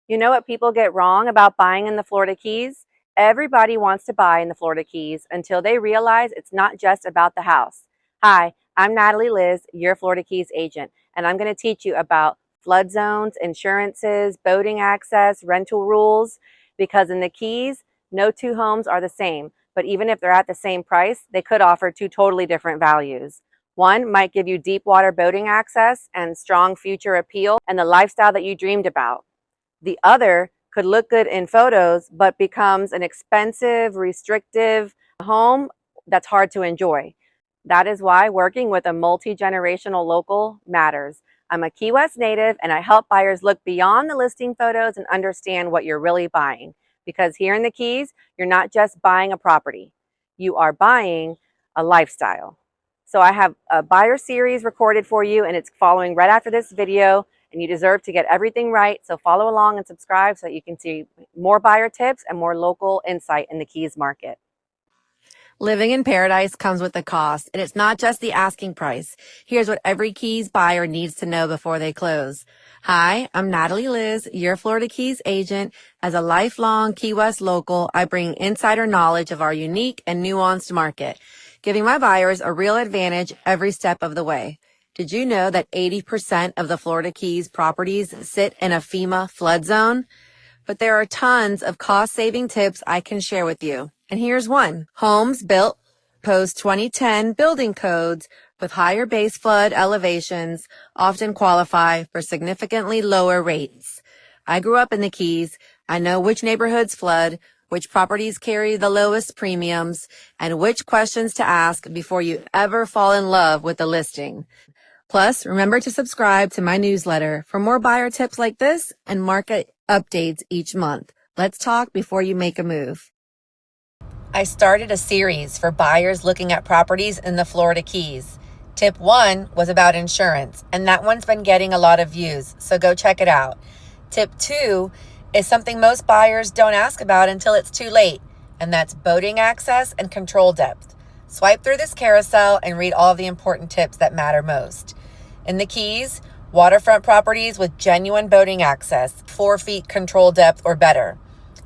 You know what people get wrong about buying in the Florida Keys? Everybody wants to buy in the Florida Keys until they realize it's not just about the house. Hi, I'm Natalie Liz, your Florida Keys agent, and I'm going to teach you about flood zones, insurances, boating access, rental rules, because in the Keys, no two homes are the same, but even if they're at the same price, they could offer two totally different values. One might give you deep water boating access and strong future appeal and the lifestyle that you dreamed about. The other could look good in photos, but becomes an expensive, restrictive home that's hard to enjoy. That is why working with a multi-generational local matters. I'm a Key West native and I help buyers look beyond the listing photos and understand what you're really buying. Because here in the Keys, you're not just buying a property, you are buying a lifestyle. So I have a buyer series recorded for you and it's following right after this video, and you deserve to get everything right. So follow along and subscribe so that you can see more buyer tips and more local insight in the Keys market. Living in paradise comes with a cost, and it's not just the asking price. Here's what every Keys buyer needs to know before they close. Hi, I'm Natalie Liz, your Florida Keys agent. As a lifelong Key West local, I bring insider knowledge of our unique and nuanced market, giving my buyers a real advantage every step of the way. Did you know that 80% of the Florida Keys properties sit in a FEMA flood zone? But there are tons of cost-saving tips I can share with you. And here's one. Homes built post 2010 building codes with higher base flood elevations often qualify for significantly lower rates. I grew up in the Keys. I know which neighborhoods flood, which properties carry the lowest premiums, and which questions to ask before you ever fall in love with the listing. Plus, remember to subscribe to my newsletter for more buyer tips like this and market updates each month. Let's talk before you make a move. I started a series for buyers looking at properties in the Florida Keys. Tip 1 was about insurance, and that one's been getting a lot of views, so go check it out. Tip 2 is something most buyers don't ask about until it's too late, and that's boating access and control depth. Swipe through this carousel and read all of the important tips that matter most. In the Keys, waterfront properties with genuine boating access, 4 feet control depth or better,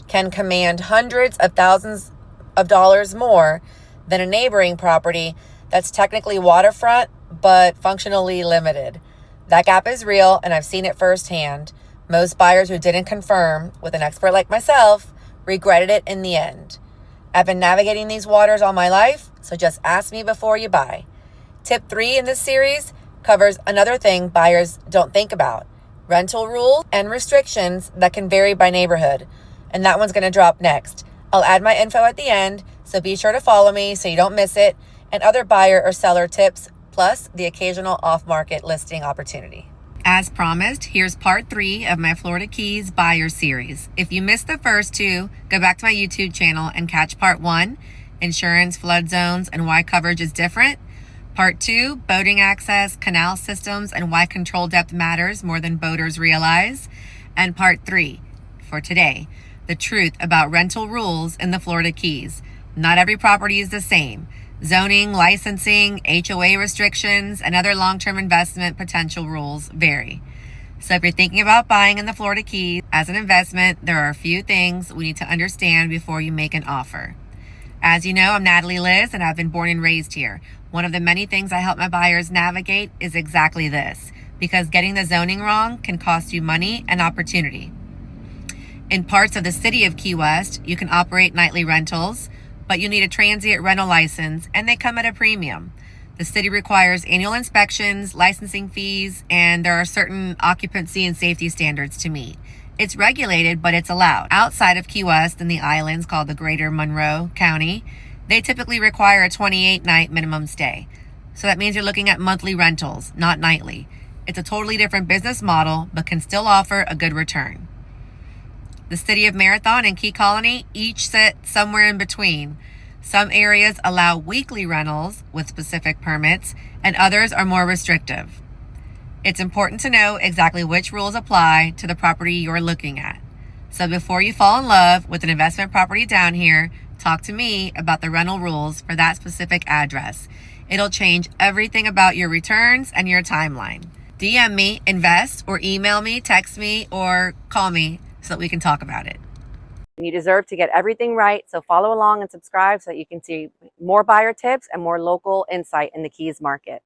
can command hundreds of thousands of dollars more than a neighboring property that's technically waterfront but functionally limited. That gap is real, and I've seen it firsthand. Most buyers who didn't confirm with an expert like myself regretted it in the end. I've been navigating these waters all my life, so just ask me before you buy. Tip 3 in this series covers another thing buyers don't think about: rental rules and restrictions that can vary by neighborhood. And that one's going to drop next. I'll add my info at the end, so be sure to follow me so you don't miss it, and other buyer or seller tips, plus the occasional off-market listing opportunity. As promised, here's part 3 of my Florida Keys buyer series. If you missed the first 2, go back to my YouTube channel and catch part 1, insurance, flood zones, and why coverage is different. Part 2, boating access, canal systems, and why control depth matters more than boaters realize. And part 3, for today, the truth about rental rules in the Florida Keys. Not every property is the same. Zoning, licensing, HOA restrictions, and other long-term investment potential rules vary. So if you're thinking about buying in the Florida Keys as an investment, there are a few things we need to understand before you make an offer. As you know, I'm Natalie Liz, and I've been born and raised here. One of the many things I help my buyers navigate is exactly this, because getting the zoning wrong can cost you money and opportunity. In parts of the city of Key West, you can operate nightly rentals, but you need a transient rental license, and they come at a premium. The city requires annual inspections, licensing fees, and there are certain occupancy and safety standards to meet. It's regulated, but it's allowed. Outside of Key West in the islands called the greater Monroe County, they typically require a 28-night minimum stay. So that means you're looking at monthly rentals, not nightly. It's a totally different business model, but can still offer a good return. The city of Marathon and Key Colony each sit somewhere in between. Some areas allow weekly rentals with specific permits, and others are more restrictive. It's important to know exactly which rules apply to the property you're looking at. So before you fall in love with an investment property down here, talk to me about the rental rules for that specific address. It'll change everything about your returns and your timeline. DM me, invest, or email me, text me, or call me so that we can talk about it. You deserve to get everything right, so follow along and subscribe so that you can see more buyer tips and more local insight in the Keys market.